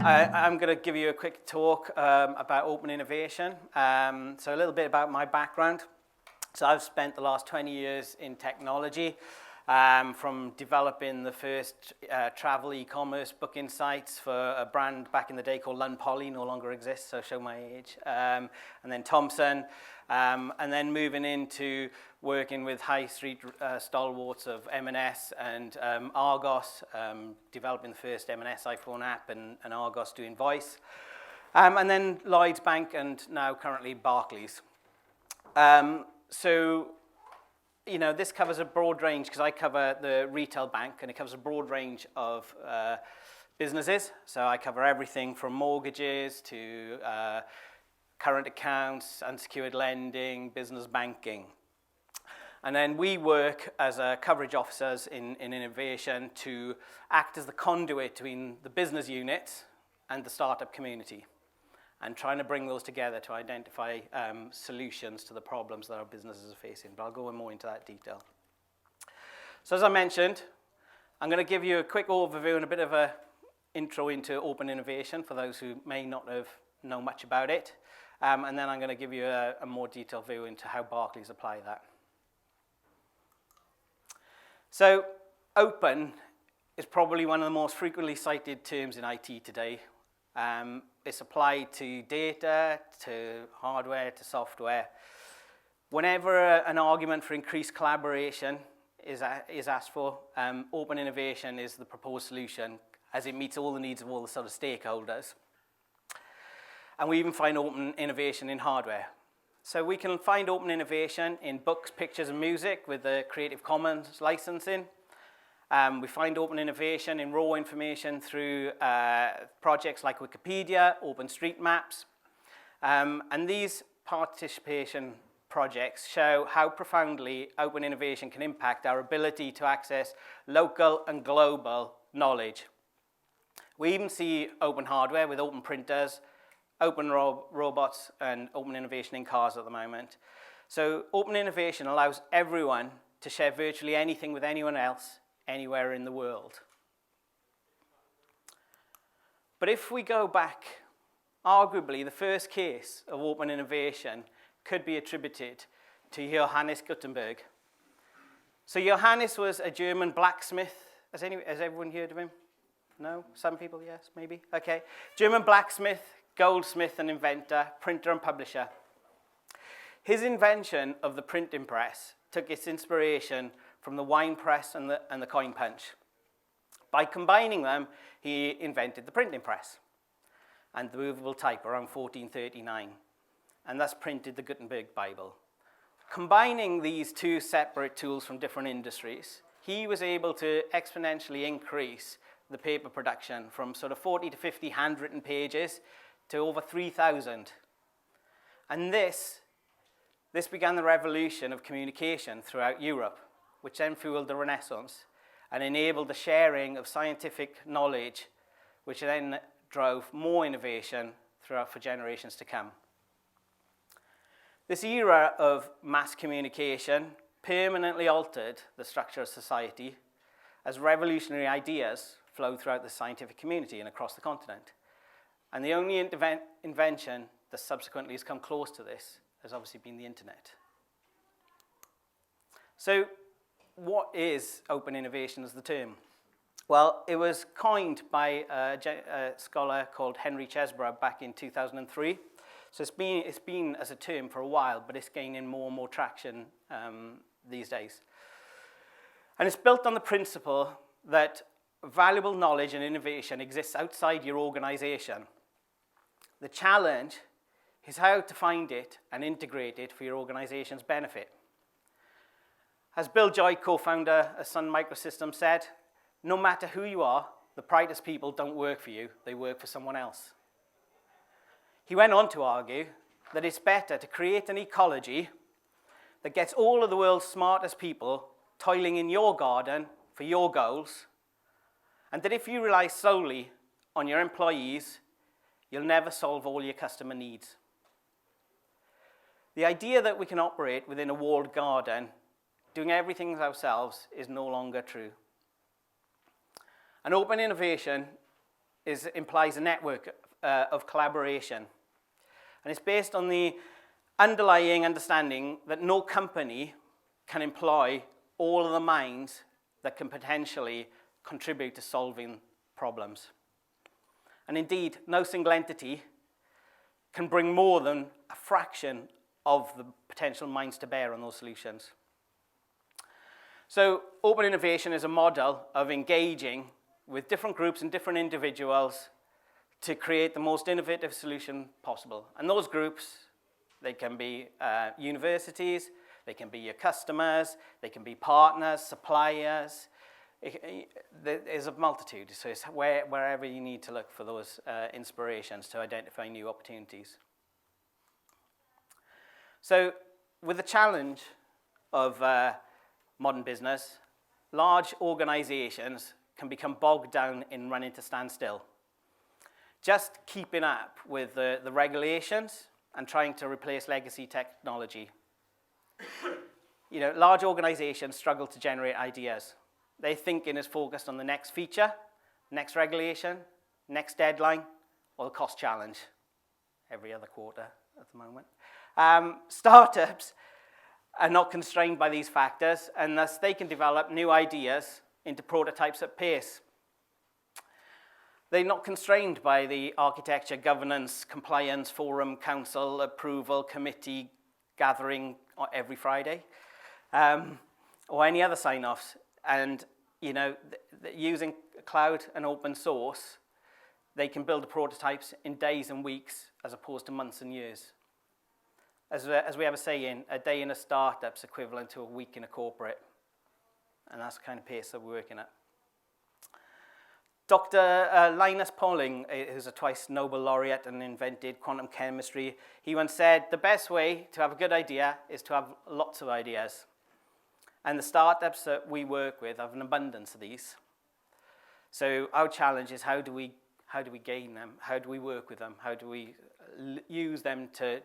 I'm going to give you a quick talk about open innovation. So a little bit about my background. So I've spent the last 20 years in technology, from developing the first travel e-commerce booking sites for a brand back in the day called Unpoly, no longer exists, so show my age, and then Thompson, and then moving into working with high street stalwarts of M&S and Argos, developing the first M&S iPhone app and Argos doing voice, and then Lloyds Bank and now currently Barclays. So, you know, this covers a broad range because I cover the retail bank and it covers a broad range of businesses. So I cover everything from mortgages to current accounts, unsecured lending, business banking. And then we work as coverage officers in innovation to act as the conduit between the business units and the startup community, and trying to bring those together to identify solutions to the problems that our businesses are facing. But I'll go more into that detail. So as I mentioned, I'm going to give you a quick overview and a bit of an intro into open innovation for those who may not know much about it. And then I'm going to give you a more detailed view into how Barclays apply that. So open is probably one of the most frequently cited terms in IT today. It's applied to data, to hardware, to software. Whenever an argument for increased collaboration is asked for, open innovation is the proposed solution, as it meets all the needs of all the sort of stakeholders. And we even find open innovation in hardware. So we can find open innovation in books, pictures, and music with the Creative Commons licensing. We find open innovation in raw information through projects like Wikipedia, OpenStreetMaps. And these participation projects show how profoundly open innovation can impact our ability to access local and global knowledge. We even see open hardware with open printers, open robots, and open innovation in cars at the moment. So open innovation allows everyone to share virtually anything with anyone else, anywhere in the world. But if we go back, arguably the first case of open innovation could be attributed to Johannes Gutenberg. So Johannes was a German blacksmith. Has everyone heard of him? No? Some people, yes, maybe? Okay. German blacksmith, goldsmith and inventor, printer and publisher. His invention of the printing press took its inspiration from the wine press and the coin punch. By combining them, he invented the printing press and the movable type around 1439, and thus printed the Gutenberg Bible. Combining these two separate tools from different industries, he was able to exponentially increase the paper production from sort of 40 to 50 handwritten pages to over 3,000. And this began the revolution of communication throughout Europe, which then fueled the Renaissance and enabled the sharing of scientific knowledge, which then drove more innovation for generations to come. This era of mass communication permanently altered the structure of society as revolutionary ideas flowed throughout the scientific community and across the continent. And the only invention that subsequently has come close to this has obviously been the internet. So what is open innovation as the term? Well, it was coined by a scholar called Henry Chesbrough back in 2003. So it's been as a term for a while, but it's gaining more and more traction these days. And it's built on the principle that valuable knowledge and innovation exists outside your organization. The challenge is how to find it and integrate it for your organization's benefit. As Bill Joy, co-founder of Sun Microsystems, said, no matter who you are, the brightest people don't work for you, they work for someone else. He went on to argue that it's better to create an ecology that gets all of the world's smartest people toiling in your garden for your goals, and that if you rely solely on your employees, you'll never solve all your customer needs. The idea that we can operate within a walled garden, doing everything ourselves, is no longer true. And open innovation implies a network of collaboration. And it's based on the underlying understanding that no company can employ all of the minds that can potentially contribute to solving problems. And indeed, no single entity can bring more than a fraction of the potential minds to bear on those solutions. So open innovation is a model of engaging with different groups and different individuals to create the most innovative solution possible. And those groups, they can be universities, they can be your customers, they can be partners, suppliers. There's a multitude, so it's wherever you need to look for those inspirations to identify new opportunities. So with the challenge of modern business, large organizations can become bogged down in running to stand still. Just keeping up with the regulations and trying to replace legacy technology. Large organizations struggle to generate ideas. Their thinking is focused on the next feature, next regulation, next deadline, or the cost challenge every other quarter at the moment. Startups are not constrained by these factors, and thus they can develop new ideas into prototypes at pace. They're not constrained by the architecture, governance, compliance, forum, council, approval, committee gathering every Friday, or any other sign-offs. And, using cloud and open source, they can build prototypes in days and weeks as opposed to months and years. As we have a saying, a day in a startup's equivalent to a week in a corporate. And that's the kind of pace that we're working at. Dr. Linus Pauling, who's a twice Nobel laureate and invented quantum chemistry, he once said, the best way to have a good idea is to have lots of ideas. And the startups that we work with have an abundance of these. So our challenge is how do we gain them? How do we work with them? How do we use them to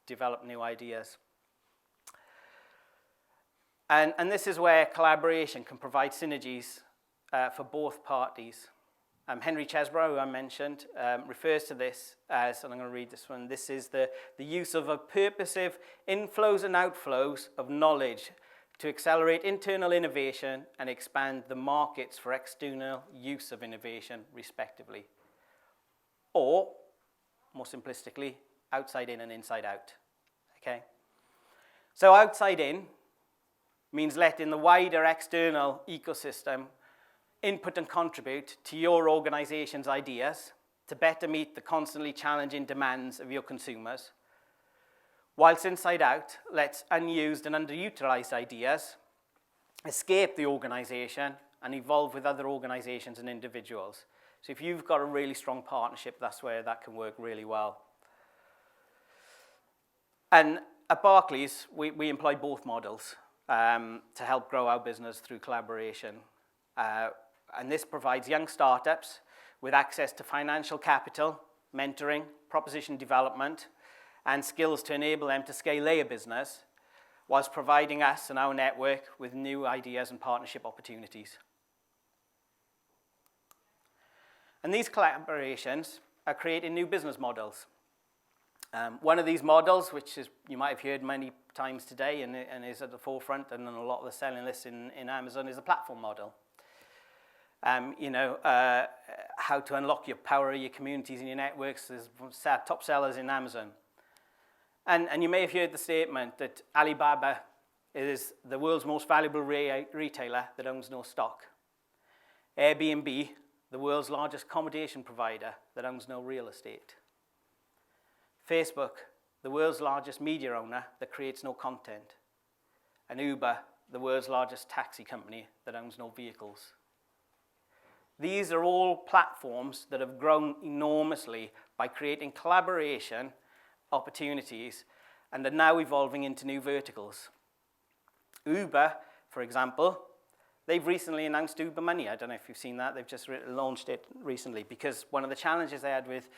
develop new ideas? And this is where collaboration can provide synergies for both parties. Henry Chesbrough, who I mentioned, refers to this as, and I'm going to read this one, this is the use of a purposive inflows and outflows of knowledge to accelerate internal innovation and expand the markets for external use of innovation, respectively. Or, more simplistically, outside in and inside out. Okay? So outside in means letting the wider external ecosystem input and contribute to your organization's ideas to better meet the constantly challenging demands of your consumers. Whilst inside out lets unused and underutilized ideas escape the organization and evolve with other organizations and individuals. So if you've got a really strong partnership, that's where that can work really well. And at Barclays, we employ both models to help grow our business through collaboration. And this provides young startups with access to financial capital, mentoring, proposition development, and skills to enable them to scale their business, whilst providing us and our network with new ideas and partnership opportunities. And these collaborations are creating new business models. One of these models, which is you might have heard many times today and is at the forefront and on a lot of the selling lists in Amazon, is the platform model. How to unlock your power of your communities and your networks. There's top sellers in Amazon. And you may have heard the statement that Alibaba is the world's most valuable retailer that owns no stock. Airbnb, the world's largest accommodation provider that owns no real estate. Facebook, the world's largest media owner that creates no content. And Uber, the world's largest taxi company that owns no vehicles. These are all platforms that have grown enormously by creating collaboration opportunities and are now evolving into new verticals. Uber, for example, they've recently announced Uber Money. I don't know if you've seen that. They've just launched it recently because one of the challenges they had with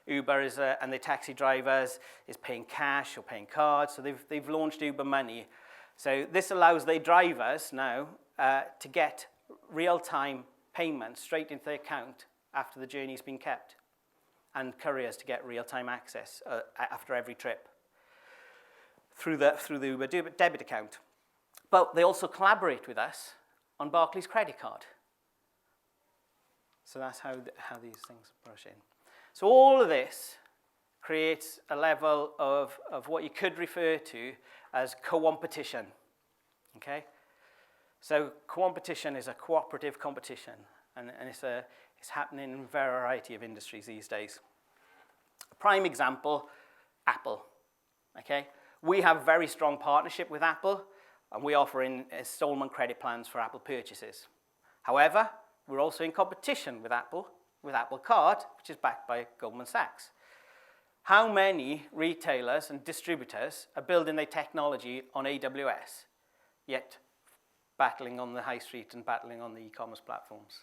Uber is, and the taxi drivers is paying cash or paying cards. So they've launched Uber Money. So this allows their drivers now to get real-time payments straight into their account after the journey's been kept, and couriers to get real-time access after every trip through the Uber debit account. But they also collaborate with us on Barclays credit card. So that's how these things brush in. So all of this creates a level of what you could refer to as co-competition. Okay? So co-competition is a cooperative competition, and it's happening in a variety of industries these days. Prime example, Apple. Okay? We have a very strong partnership with Apple, and we offer installment credit plans for Apple purchases. However, we're also in competition with Apple Card, which is backed by Goldman Sachs. How many retailers and distributors are building their technology on AWS, yet battling on the high street and battling on the e-commerce platforms?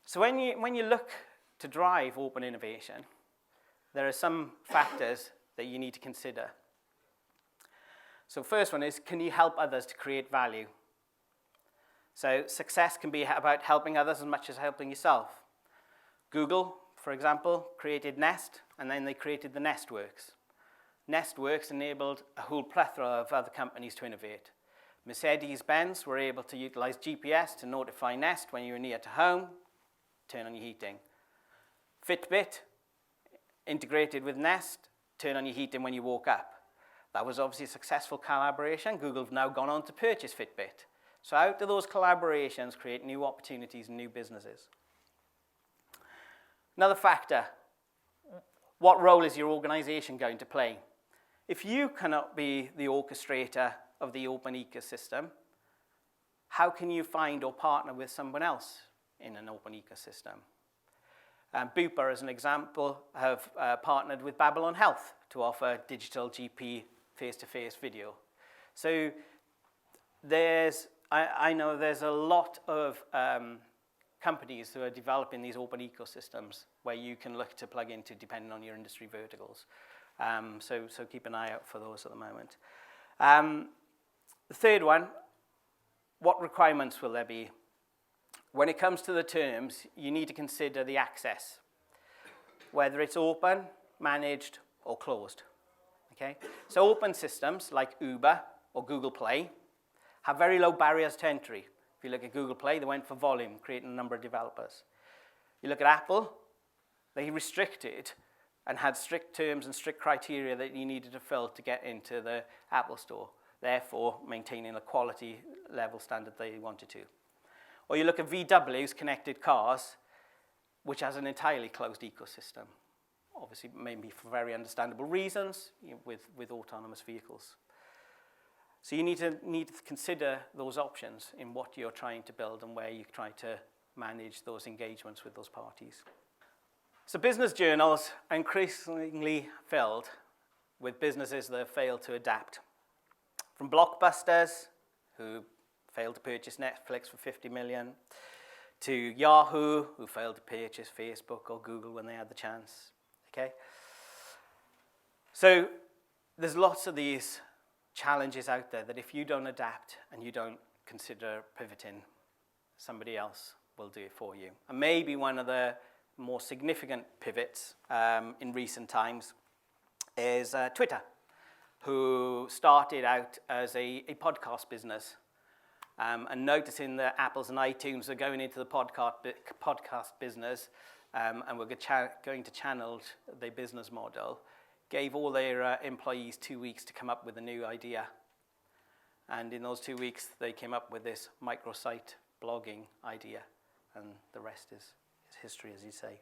So when you look to drive open innovation, there are some factors that you need to consider. So first one is, can you help others to create value? So success can be about helping others as much as helping yourself. Google, for example, created Nest, and then they created the Nestworks. Nestworks enabled a whole plethora of other companies to innovate. Mercedes-Benz were able to utilize GPS to notify Nest when you were near to home, turn on your heating. Fitbit integrated with Nest, turn on your heating when you woke up. That was obviously a successful collaboration. Google have now gone on to purchase Fitbit. So out of those collaborations, create new opportunities and new businesses. Another factor, what role is your organization going to play? If you cannot be the orchestrator of the open ecosystem, how can you find or partner with someone else in an open ecosystem? Bupa, as an example, have partnered with Babylon Health to offer digital GP face-to-face video. So I know there's a lot of companies who are developing these open ecosystems where you can look to plug into depending on your industry verticals. So keep an eye out for those at the moment. The third one, what requirements will there be? When it comes to the terms, you need to consider the access, whether it's open, managed, or closed. Okay? So open systems like Uber or Google Play have very low barriers to entry. If you look at Google Play, they went for volume, creating a number of developers. You look at Apple, they restricted and had strict terms and strict criteria that you needed to fill to get into the Apple Store, therefore maintaining a quality level standard they wanted to. Or you look at VW's connected cars, which has an entirely closed ecosystem, obviously maybe for very understandable reasons with autonomous vehicles. So you need to consider those options in what you're trying to build and where you try to manage those engagements with those parties. So business journals are increasingly filled with businesses that have failed to adapt. From blockbusters, who failed to purchase Netflix for $50 million, to Yahoo, who failed to purchase Facebook or Google when they had the chance. Okay? So there's lots of these challenges out there that if you don't adapt and you don't consider pivoting, somebody else will do it for you. And maybe one of the more significant pivots in recent times is Twitter, who started out as a podcast business and noticing that Apple's and iTunes are going into the podcast business and were going to channel their business model, gave all their employees 2 weeks to come up with a new idea. And in those 2 weeks, they came up with this microsite blogging idea. And the rest is history, as you say.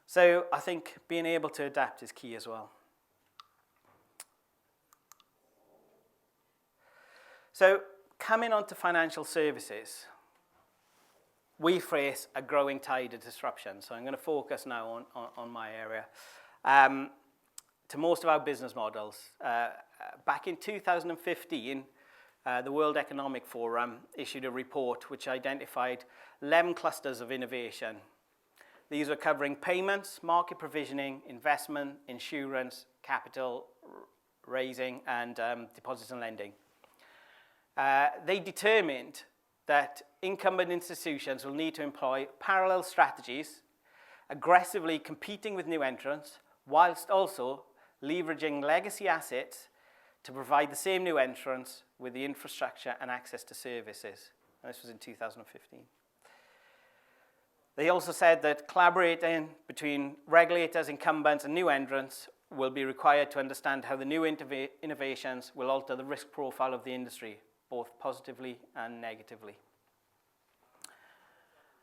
So I think being able to adapt is key as well. So coming on to financial services, we face a growing tide of disruption. So I'm going to focus now on my area. To most of our business models. Back in 2015, the World Economic Forum issued a report which identified 11 clusters of innovation. These are covering payments, market provisioning, investment, insurance, capital raising, and deposits and lending. They determined that incumbent institutions will need to employ parallel strategies, aggressively competing with new entrants, whilst also leveraging legacy assets to provide the same new entrants with the infrastructure and access to services. And this was in 2015. They also said that collaborating between regulators, incumbents, and new entrants will be required to understand how the new innovations will alter the risk profile of the industry, both positively and negatively.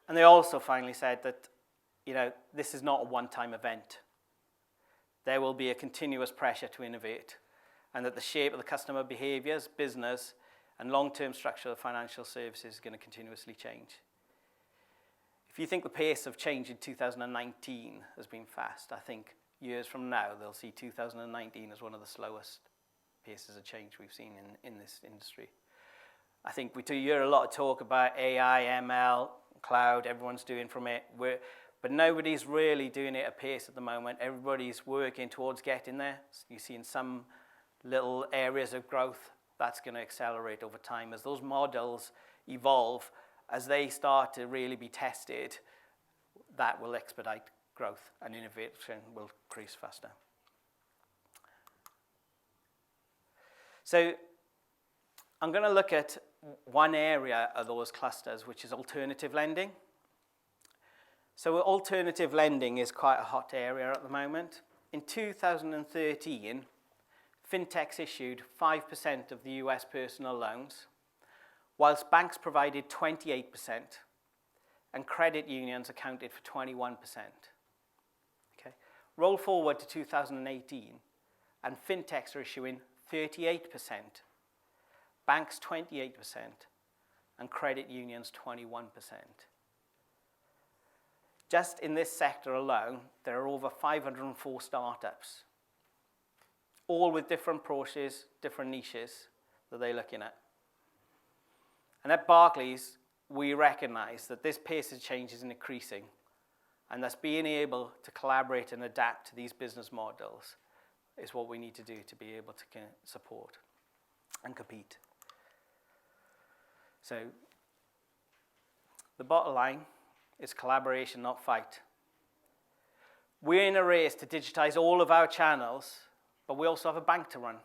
And they also finally said that, this is not a one-time event. There will be a continuous pressure to innovate, and that the shape of the customer behaviors, business, and long-term structure of financial services is going to continuously change. If you think the pace of change in 2019 has been fast, I think years from now they'll see 2019 as one of the slowest paces of change we've seen in this industry. I think we do hear a lot of talk about AI, ML, cloud, everyone's doing from it, but nobody's really doing it at pace at the moment. Everybody's working towards getting there. You see in some little areas of growth, that's going to accelerate over time as those models evolve. As they start to really be tested, that will expedite growth and innovation will increase faster. So I'm going to look at one area of those clusters, which is alternative lending. So alternative lending is quite a hot area at the moment. In 2013, fintechs issued 5% of the US personal loans, whilst banks provided 28% and credit unions accounted for 21%. Okay. Roll forward to 2018 and fintechs are issuing 38%, banks 28%, and credit unions 21%. Just in this sector alone, there are over 504 startups, all with different approaches, different niches that they're looking at. And at Barclays, we recognize that this pace of change is increasing, and thus being able to collaborate and adapt to these business models is what we need to do to be able to support and compete. So the bottom line is collaboration, not fight. We're in a race to digitize all of our channels, but we also have a bank to run.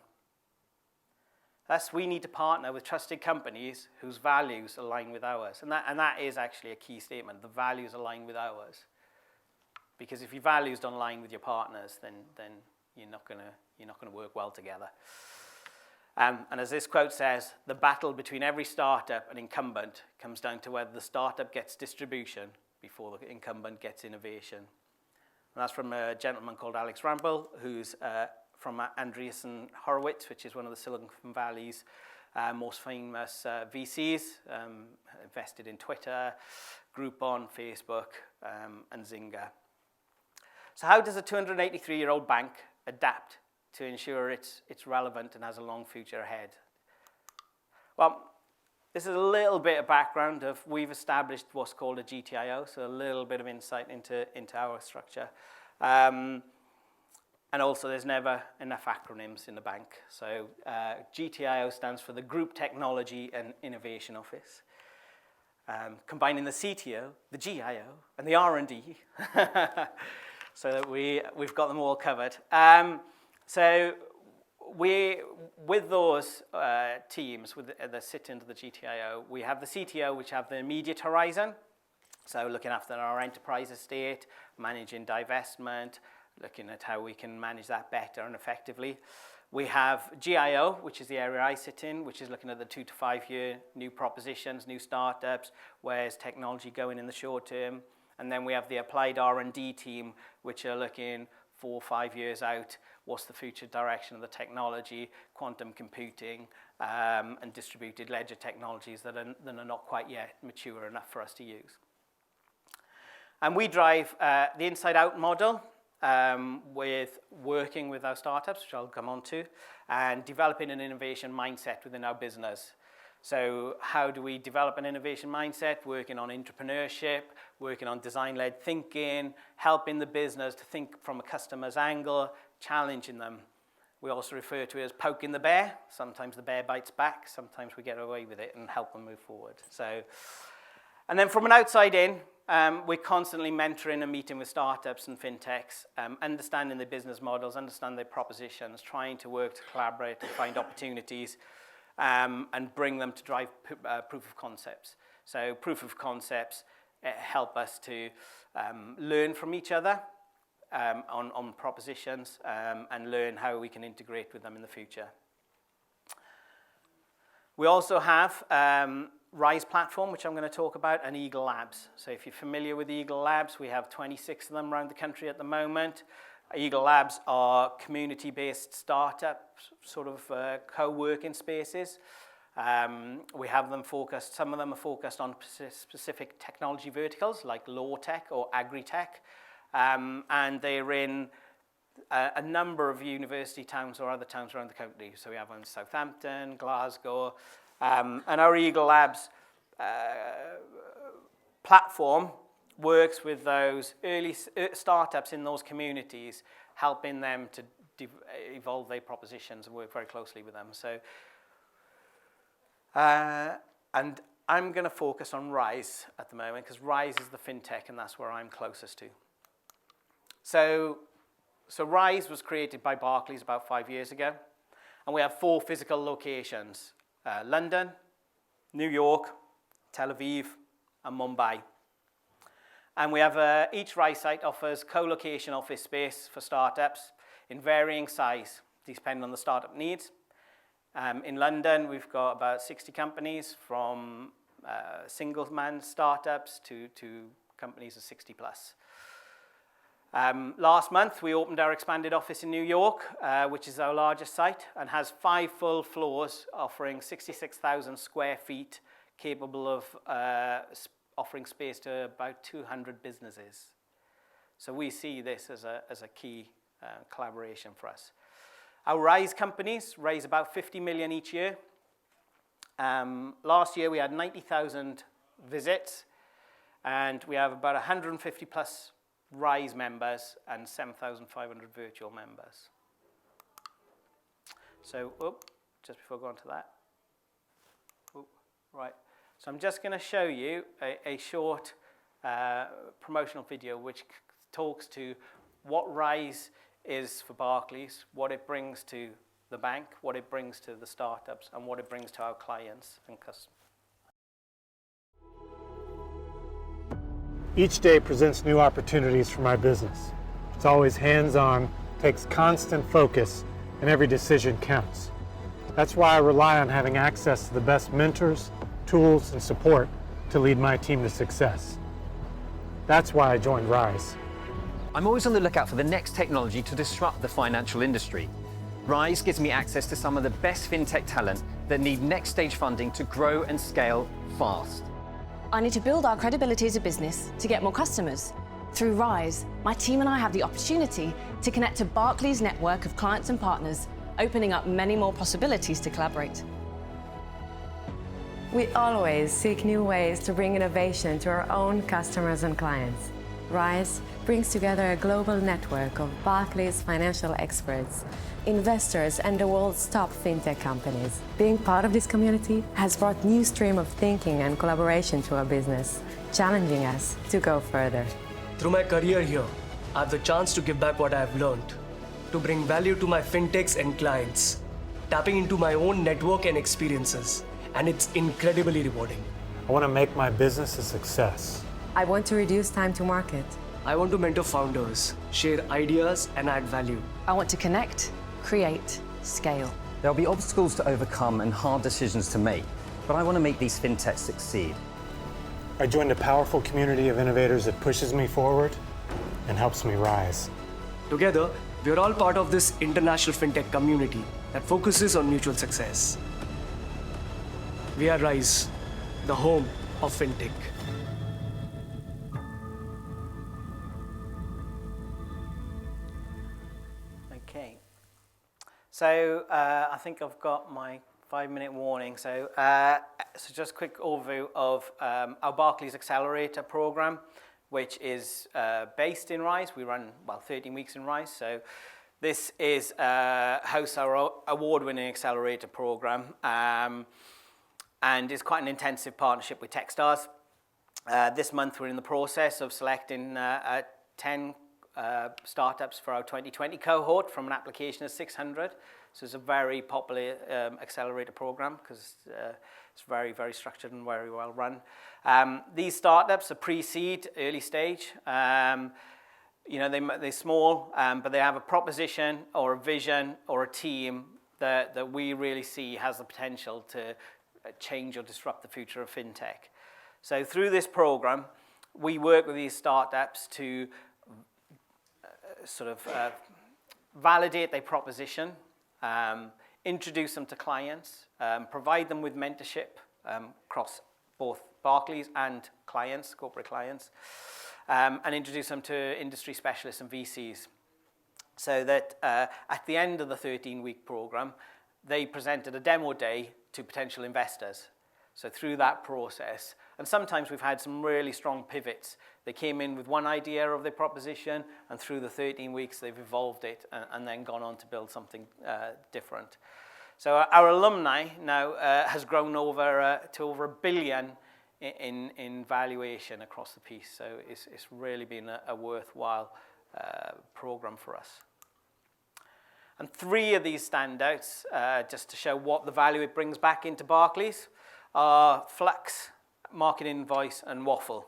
Thus, we need to partner with trusted companies whose values align with ours. And that is actually a key statement. The values align with ours. Because if your values don't align with your partners, then you're not going to work well together. And as this quote says, the battle between every startup and incumbent comes down to whether the startup gets distribution before the incumbent gets innovation. And that's from a gentleman called Alex Rampel, who's from Andreessen Horowitz, which is one of the Silicon Valley's most famous VCs, invested in Twitter, Groupon, Facebook, and Zynga. So how does a 283-year-old bank adapt to ensure it's relevant and has a long future ahead? Well, this is a little bit of background of we've established what's called a GTIO, so a little bit of insight into our structure. And also, there's never enough acronyms in the bank. So GTIO stands for the Group Technology and Innovation Office, combining the CTO, the GIO, and the R&D, so that we've got them all covered. So with those teams that sit into the GTIO, we have the CTO, which have the immediate horizon, so looking after our enterprise estate, managing divestment, looking at how we can manage that better and effectively. We have GIO, which is the area I sit in, which is looking at the 2 to 5 year new propositions, new startups, where's technology going in the short term. And then we have the applied R&D team, which are looking 4 or 5 years out, what's the future direction of the technology, quantum computing, and distributed ledger technologies that are not quite yet mature enough for us to use. And we drive the inside-out model, with working with our startups, which I'll come on to, and developing an innovation mindset within our business. So how do we develop an innovation mindset? Working on entrepreneurship, working on design-led thinking, helping the business to think from a customer's angle, challenging them. We also refer to it as poking the bear. Sometimes the bear bites back. Sometimes we get away with it and help them move forward. So, and then from an outside in, we're constantly mentoring and meeting with startups and fintechs, understanding their business models, understand their propositions, trying to work to collaborate and find opportunities, and bring them to drive proof of concepts. So proof of concepts help us to learn from each other on propositions and learn how we can integrate with them in the future. We also have Rise platform, which I'm going to talk about, and Eagle Labs. So if you're familiar with Eagle Labs, we have 26 of them around the country at the moment. Eagle Labs are community-based startups, sort of co-working spaces. We have them focused, some of them are focused on specific technology verticals like law tech or agri-tech. And they're in a number of university towns or other towns around the country. So we have one in Southampton, Glasgow, and our Eagle Labs platform works with those early startups in those communities, helping them to evolve their propositions and work very closely with them. So, and I'm going to focus on Rise at the moment because Rise is the fintech and that's where I'm closest to. So Rise was created by Barclays about 5 years ago, and we have 4 physical locations: London, New York, Tel Aviv, and Mumbai. And we have each Rise site offers co-location office space for startups in varying size, depending on the startup needs. In London, we've got about 60 companies, from single-man startups to companies of 60 plus. Last month, we opened our expanded office in New York, which is our largest site, and has 5 full floors offering 66,000 square feet, capable of offering space to about 200 businesses. So we see this as a key collaboration for us. Our Rise companies raise about 50 million each year. Last year, we had 90,000 visits, and we have about 150 plus Rise members and 7,500 virtual members. So, just before I go on to that. Right. So I'm just going to show you a short promotional video which talks to what Rise is for Barclays, what it brings to the bank, what it brings to the startups, and what it brings to our clients and customers. Each day presents new opportunities for my business. It's always hands-on, takes constant focus, and every decision counts. That's why I rely on having access to the best mentors, tools, and support to lead my team to success. That's why I joined Rise. I'm always on the lookout for the next technology to disrupt the financial industry. Rise gives me access to some of the best fintech talent that need next stage funding to grow and scale fast. I need to build our credibility as a business to get more customers. Through Rise, my team and I have the opportunity to connect to Barclays' network of clients and partners, opening up many more possibilities to collaborate. We always seek new ways to bring innovation to our own customers and clients. Rise brings together a global network of Barclays financial experts, investors, and the world's top fintech companies. Being part of this community has brought new stream of thinking and collaboration to our business, challenging us to go further. Through my career here, I have the chance to give back what I have learned, to bring value to my fintechs and clients, tapping into my own network and experiences, and it's incredibly rewarding. I want to make my business a success. I want to reduce time to market. I want to mentor founders, share ideas, and add value. I want to connect, create, scale. There'll be obstacles to overcome and hard decisions to make, but I want to make these fintechs succeed. I joined a powerful community of innovators that pushes me forward and helps me rise. Together, we're all part of this international fintech community that focuses on mutual success. We are Rise, the home of fintech. Okay. So I think I've got my 5-minute warning. So just a quick overview of our Barclays Accelerator program, which is based in Rise. We run, 13 weeks in Rise. So This is hosts our award-winning accelerator program, and is quite an intensive partnership with Techstars. This month we're in the process of selecting 10 startups for our 2020 cohort from an application of 600. So it's a very popular accelerator program because it's very, very structured and very well run. These startups are pre-seed, early stage. You know, they're small, but they have a proposition or a vision or a team that we really see has the potential to change or disrupt the future of fintech. So through this program, we work with these startups to validate their proposition, introduce them to clients, provide them with mentorship across both Barclays and clients, corporate clients, and introduce them to industry specialists and VCs. So that at the end of the 13-week program, they presented a demo day to potential investors. So through that process, and sometimes we've had some really strong pivots. They came in with one idea of their proposition, and through the 13 weeks, they've evolved it and then gone on to build something different. So our alumni now has grown to over $1 billion in valuation across the piece. So it's really been a worthwhile program for us. And 3 of these standouts, just to show what the value it brings back into Barclays, are Flux, Market Invoice, and Waffle.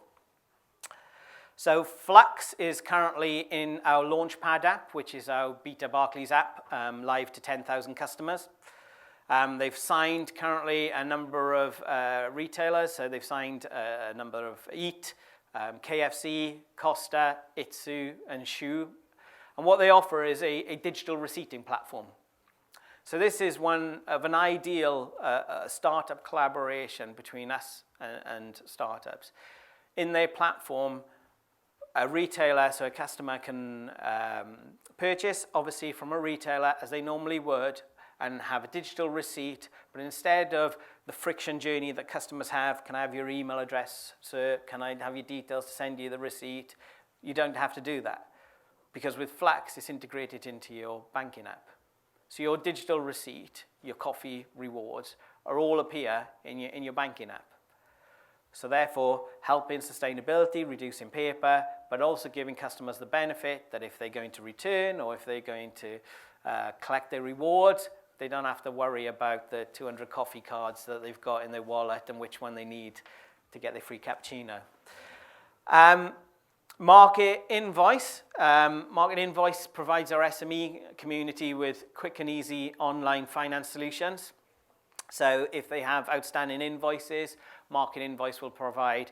So Flux is currently in our Launchpad app, which is our beta Barclays app, live to 10,000 customers. They've signed currently a number of retailers. So they've signed a number of Eat, KFC, Costa, Itsu, and Shoe. And what they offer is a digital receipting platform. So this is one of an ideal startup collaboration between us and startups. In their platform, a retailer, so a customer can purchase, obviously, from a retailer as they normally would, and have a digital receipt, but instead of the friction journey that customers have, can I have your email address, sir? Can I have your details to send you the receipt? You don't have to do that, because with Flux, it's integrated into your banking app. So your digital receipt, your coffee rewards, are all appear in your banking app. So therefore, helping sustainability, reducing paper, but also giving customers the benefit that if they're going to return or if they're going to collect their rewards, they don't have to worry about the 200 coffee cards that they've got in their wallet and which one they need to get their free cappuccino. Market Invoice. Market Invoice provides our SME community with quick and easy online finance solutions. So if they have outstanding invoices, Market Invoice will provide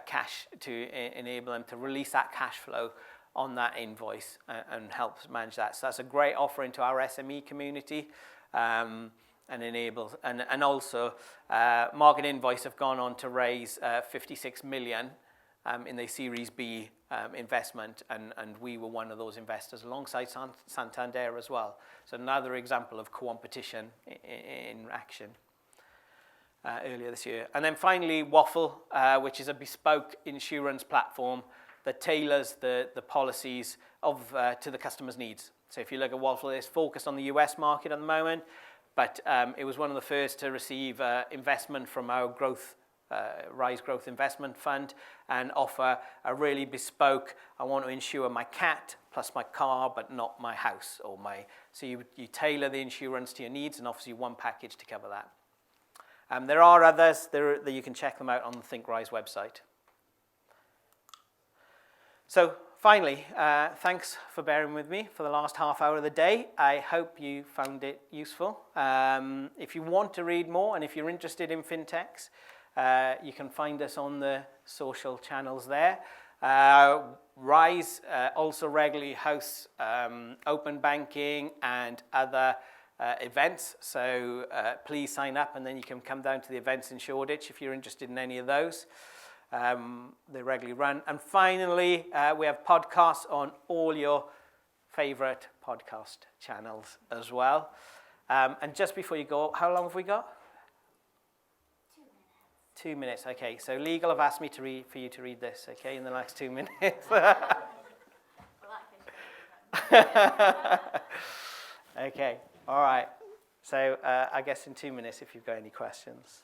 cash to enable them to release that cash flow on that invoice and helps manage that. So that's a great offering to our SME community and enables. And also, Market Invoice have gone on to raise 56 million in their Series B investment, and we were one of those investors alongside Santander as well. So another example of competition in action earlier this year. And then finally, Waffle, which is a bespoke insurance platform that tailors the policies to the customer's needs. So if you look at Waffle, it's focused on the US market at the moment, but it was one of the first to receive investment from our Rise Growth Investment Fund and offer a really bespoke, I want to insure my cat plus my car, but not my house or so you tailor the insurance to your needs and offers you one package to cover that. There are others, that you can check them out on the Think Rise website. So finally, thanks for bearing with me for the last half hour of the day. I hope you found it useful. If you want to read more and if you're interested in fintechs, you can find us on the social channels there. Rise also regularly hosts open banking and other events, so please sign up and then you can come down to the events in Shoreditch if you're interested in any of those. They regularly run. And finally, we have podcasts on all your favorite podcast channels as well. And just before you go, how long have we got? 2 minutes, okay. So legal have asked me for you to read this, okay, in the next 2 minutes. Okay, all right. So I guess in 2 minutes if you've got any questions.